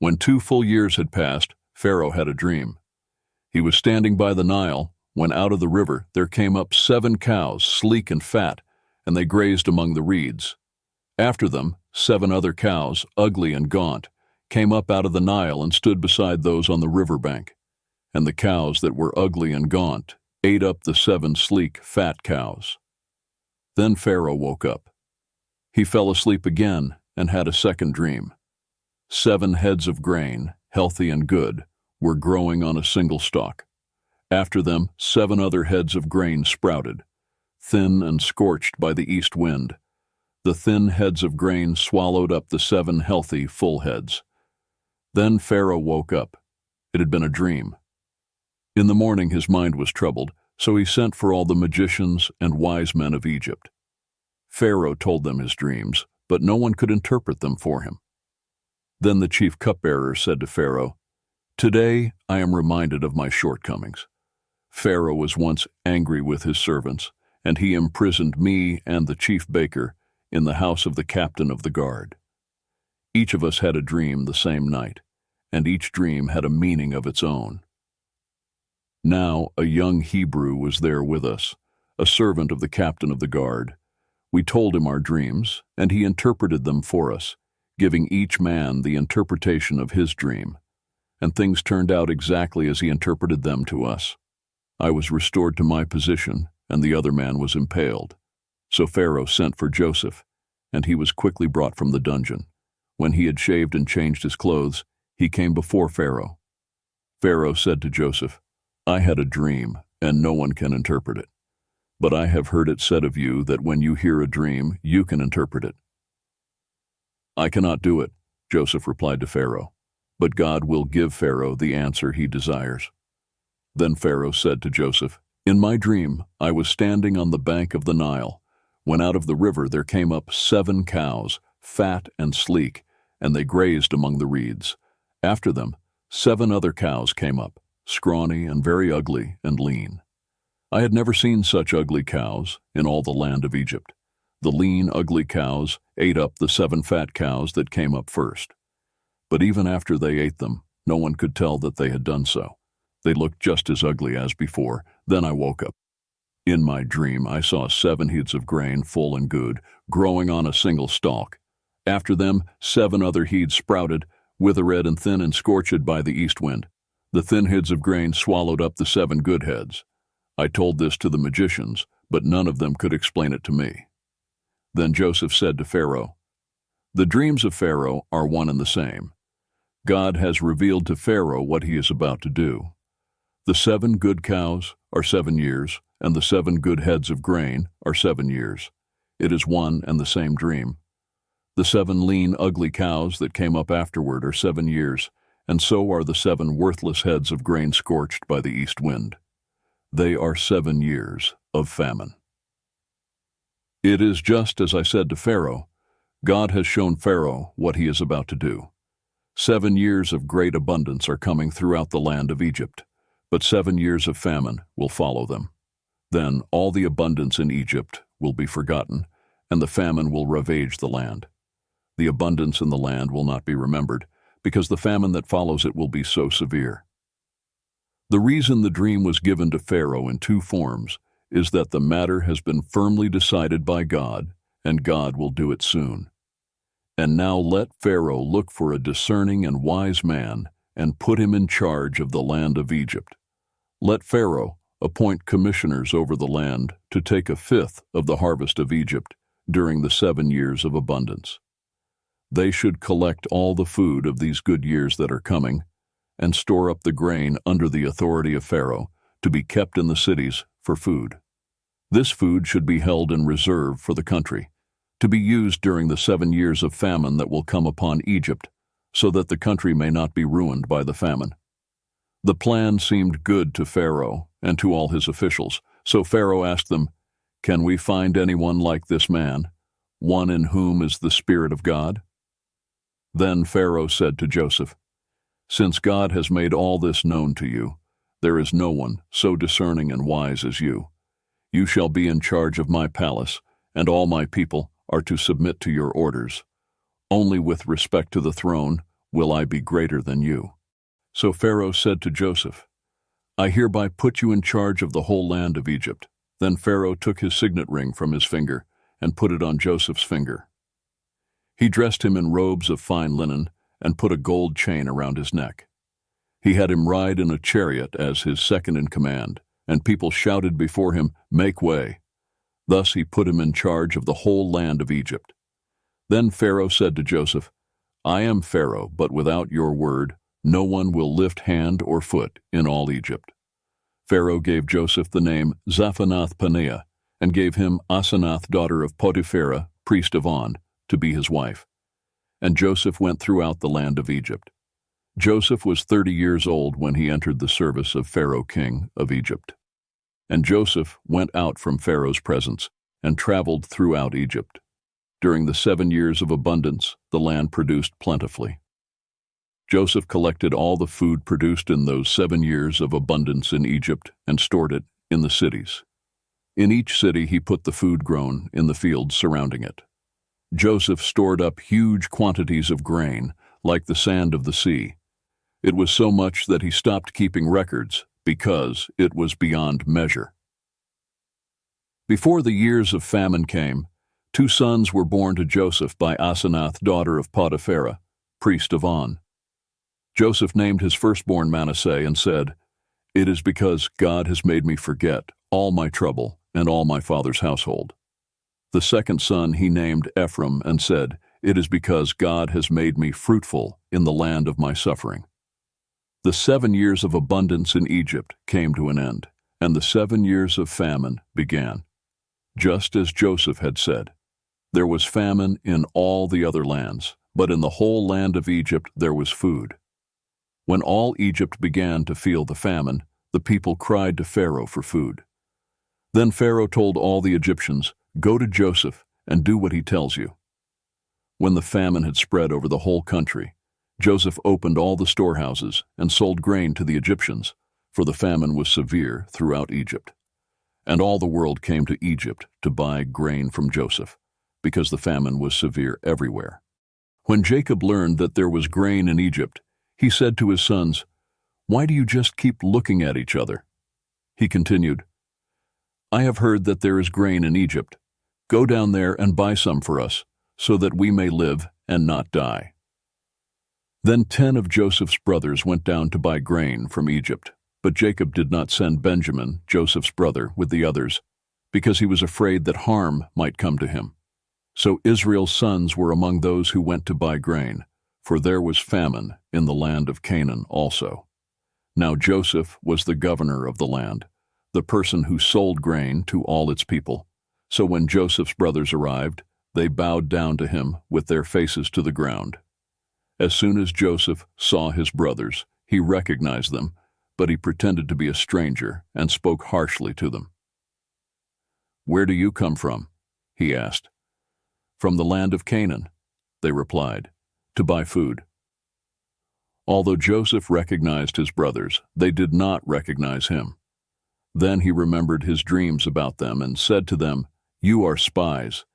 When 2 full years had passed, Pharaoh had a dream. He was standing by the Nile when out of the river there came up 7 cows, sleek and fat, and they grazed among the reeds. After them, 7 other cows, ugly and gaunt, came up out of the Nile and stood beside those on the river bank. And the cows that were ugly and gaunt ate up the 7 sleek, fat cows. Then Pharaoh woke up. He fell asleep again and had a second dream. 7 heads of grain, healthy and good, were growing on a single stalk. After them, 7 other heads of grain sprouted, thin and scorched by the east wind. The thin heads of grain swallowed up the 7 healthy, full heads. Then Pharaoh woke up. It had been a dream. In the morning his mind was troubled, so he sent for all the magicians and wise men of Egypt. Pharaoh told them his dreams, but no one could interpret them for him. Then the chief cupbearer said to Pharaoh, "Today I am reminded of my shortcomings. Pharaoh was once angry with his servants, and he imprisoned me and the chief baker in the house of the captain of the guard. Each of us had a dream the same night, and each dream had a meaning of its own. Now a young Hebrew was there with us, a servant of the captain of the guard. We told him our dreams, and he interpreted them for us, giving each man the interpretation of his dream. And things turned out exactly as he interpreted them to us. I was restored to my position, and the other man was impaled. So Pharaoh sent for Joseph, and he was quickly brought from the dungeon. When he had shaved and changed his clothes, he came before Pharaoh. Pharaoh said to Joseph, "I had a dream, and no one can interpret it. But I have heard it said of you that when you hear a dream, you can interpret it." "I cannot do it," Joseph replied to Pharaoh, "but God will give Pharaoh the answer he desires." Then Pharaoh said to Joseph, "In my dream I was standing on the bank of the Nile, when out of the river there came up 7 cows, fat and sleek, and they grazed among the reeds. After them, 7 other cows came up, scrawny and very ugly and lean. I had never seen such ugly cows in all the land of Egypt. The lean, ugly cows ate up the 7 fat cows that came up first. But even after they ate them, no one could tell that they had done so. They looked just as ugly as before. Then I woke up. In my dream I saw 7 heads of grain, full and good, growing on a single stalk. After them 7 other heads sprouted, withered and thin and scorched by the east wind. The thin heads of grain swallowed up the 7 good heads. I told this to the magicians, but none of them could explain it to me." Then Joseph said to Pharaoh, "The dreams of Pharaoh are one and the same. God has revealed to Pharaoh what he is about to do. The 7 good cows are 7 years, and the 7 good heads of grain are 7 years. It is one and the same dream. The 7 lean, ugly cows that came up afterward are 7 years, and so are the 7 worthless heads of grain scorched by the east wind. They are 7 years of famine." It is just as I said to Pharaoh. God has shown Pharaoh what he is about to do. 7 years of great abundance are coming throughout the land of Egypt, but 7 years of famine will follow them. Then all the abundance in Egypt will be forgotten, and the famine will ravage the land. The abundance in the land will not be remembered, because the famine that follows it will be so severe. The reason the dream was given to Pharaoh in 2 forms is that the matter has been firmly decided by God, and God will do it soon. And now let Pharaoh look for a discerning and wise man and put him in charge of the land of Egypt. Let Pharaoh appoint commissioners over the land to take 1/5 of the harvest of Egypt during the 7 years of abundance. They should collect all the food of these good years that are coming, and store up the grain under the authority of Pharaoh to be kept in the cities for food. This food should be held in reserve for the country, to be used during the 7 years of famine that will come upon Egypt, so that the country may not be ruined by the famine. The plan seemed good to Pharaoh and to all his officials, so Pharaoh asked them, "Can we find anyone like this man, one in whom is the Spirit of God?" Then Pharaoh said to Joseph, "Since God has made all this known to you, there is no one so discerning and wise as you. You shall be in charge of my palace, and all my people are to submit to your orders. Only with respect to the throne, will I be greater than you." So Pharaoh said to Joseph, "I hereby put you in charge of the whole land of Egypt." Then Pharaoh took his signet ring from his finger and put it on Joseph's finger. He dressed him in robes of fine linen and put a gold chain around his neck. He had him ride in a chariot as his second in command, and people shouted before him, "Make way." Thus he put him in charge of the whole land of Egypt. Then Pharaoh said to Joseph, "I am Pharaoh, but without your word, no one will lift hand or foot in all Egypt." Pharaoh gave Joseph the name Zaphanath-Paneah and gave him Asenath, daughter of Potiphera, priest of On, to be his wife. And Joseph went throughout the land of Egypt. Joseph was 30 years old when he entered the service of Pharaoh, king of Egypt. And Joseph went out from Pharaoh's presence and traveled throughout Egypt. During the 7 years of abundance, the land produced plentifully. Joseph collected all the food produced in those 7 years of abundance in Egypt and stored it in the cities. In each city he put the food grown in the fields surrounding it. Joseph stored up huge quantities of grain, like the sand of the sea. It was so much that he stopped keeping records because it was beyond measure. Before the years of famine came, 2 sons were born to Joseph by Asenath, daughter of Potiphera, priest of On. Joseph named his firstborn Manasseh and said, "It is because God has made me forget all my trouble and all my father's household." The second son he named Ephraim and said, "It is because God has made me fruitful in the land of my suffering." The 7 years of abundance in Egypt came to an end, and the 7 years of famine began. Just as Joseph had said, there was famine in all the other lands, but in the whole land of Egypt there was food. When all Egypt began to feel the famine, the people cried to Pharaoh for food. Then Pharaoh told all the Egyptians, "Go to Joseph and do what he tells you." When the famine had spread over the whole country, Joseph opened all the storehouses and sold grain to the Egyptians, for the famine was severe throughout Egypt. And all the world came to Egypt to buy grain from Joseph, because the famine was severe everywhere. When Jacob learned that there was grain in Egypt, he said to his sons, "Why do you just keep looking at each other?" He continued, "I have heard that there is grain in Egypt. Go down there and buy some for us, so that we may live and not die." Then 10 of Joseph's brothers went down to buy grain from Egypt, but Jacob did not send Benjamin, Joseph's brother, with the others, because he was afraid that harm might come to him. So Israel's sons were among those who went to buy grain, for there was famine in the land of Canaan also. Now Joseph was the governor of the land, the person who sold grain to all its people. So when Joseph's brothers arrived, they bowed down to him with their faces to the ground. As soon as Joseph saw his brothers, he recognized them, but he pretended to be a stranger and spoke harshly to them. "Where do you come from?" he asked. "From the land of Canaan," they replied, "to buy food." Although Joseph recognized his brothers, they did not recognize him. Then he remembered his dreams about them and said to them, "You are spies.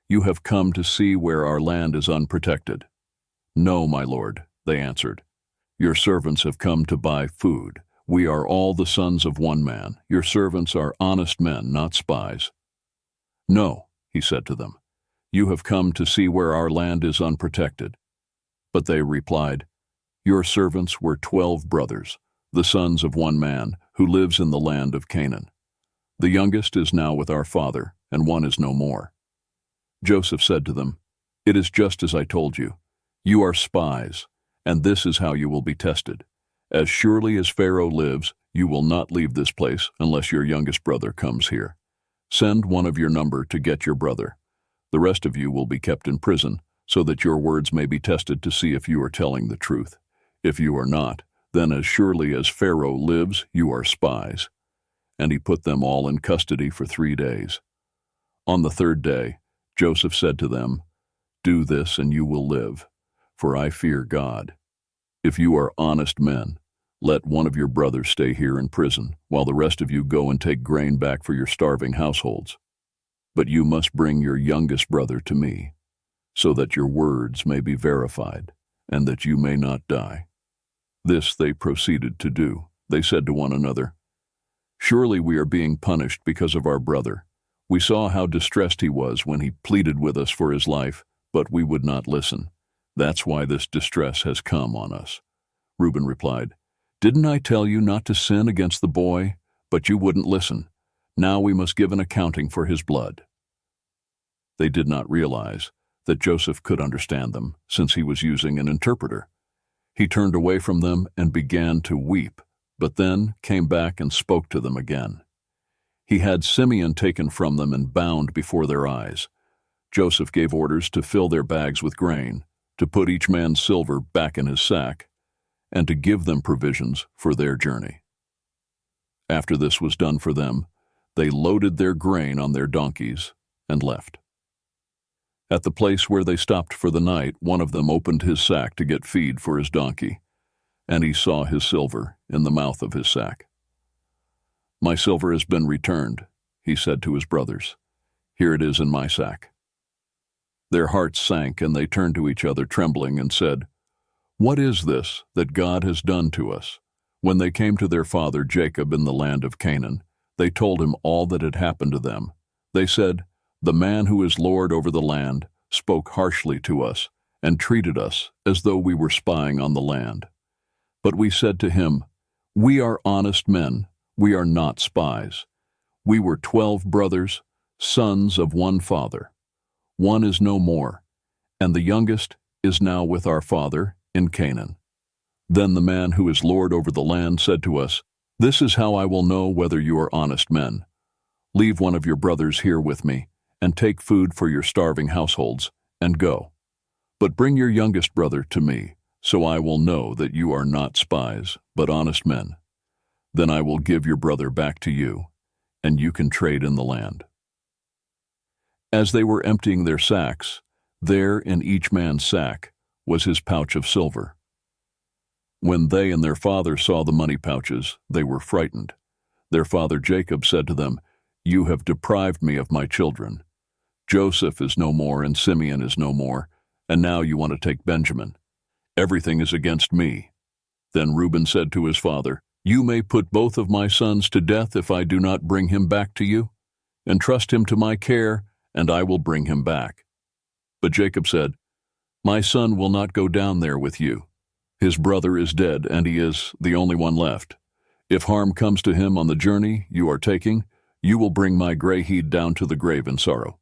You have come to see where our land is unprotected." "No, my lord," they answered. "Your servants have come to buy food. We are all the sons of one man. Your servants are honest men, not spies." "No," he said to them, "you have come to see where our land is unprotected." But they replied, "Your servants were 12 brothers, the sons of one man, who lives in the land of Canaan. The youngest is now with our father, and one is no more." Joseph said to them, "It is just as I told you. You are spies, and this is how you will be tested. As surely as Pharaoh lives, you will not leave this place unless your youngest brother comes here. Send one of your number to get your brother. The rest of you will be kept in prison, so that your words may be tested to see if you are telling the truth. If you are not, then as surely as Pharaoh lives, you are spies." And he put them all in custody for 3 days. On the 3rd day, Joseph said to them, "Do this and you will live, for I fear God. If you are honest men, let one of your brothers stay here in prison, while the rest of you go and take grain back for your starving households. But you must bring your youngest brother to me, so that your words may be verified, and that you may not die." This they proceeded to do. They said to one another, "Surely we are being punished because of our brother. We saw how distressed he was when he pleaded with us for his life, but we would not listen. That's why this distress has come on us." Reuben replied, "Didn't I tell you not to sin against the boy? But you wouldn't listen. Now we must give an accounting for his blood." They did not realize that Joseph could understand them, since he was using an interpreter. He turned away from them and began to weep, but then came back and spoke to them again. He had Simeon taken from them and bound before their eyes. Joseph gave orders to fill their bags with grain, to put each man's silver back in his sack, and to give them provisions for their journey. After this was done for them, they loaded their grain on their donkeys and left. At the place where they stopped for the night, one of them opened his sack to get feed for his donkey, and he saw his silver in the mouth of his sack. "My silver has been returned," he said to his brothers. "Here it is in my sack." Their hearts sank, and they turned to each other trembling and said, "What is this that God has done to us?" When they came to their father Jacob in the land of Canaan, they told him all that had happened to them. They said, "The man who is Lord over the land spoke harshly to us and treated us as though we were spying on the land. But we said to him, 'We are honest men, we are not spies. We were 12 brothers, sons of one father. One is no more, and the youngest is now with our father in Canaan.' Then the man who is Lord over the land said to us, 'This is how I will know whether you are honest men. Leave one of your brothers here with me, and take food for your starving households, and go. But bring your youngest brother to me, so I will know that you are not spies, but honest men. Then I will give your brother back to you, and you can trade in the land.' As they were emptying their sacks, there in each man's sack was his pouch of silver. When they and their father saw the money pouches, they were frightened. Their father Jacob said to them, 'You have deprived me of my children. Joseph is no more and Simeon is no more, and now you want to take Benjamin. Everything is against me.' Then Reuben said to his father, 'You may put both of my sons to death if I do not bring him back to you. Entrust him to my care, and I will bring him back.' But Jacob said, 'My son will not go down there with you. His brother is dead, and he is the only one left. If harm comes to him on the journey you are taking, you will bring my gray head down to the grave in sorrow.'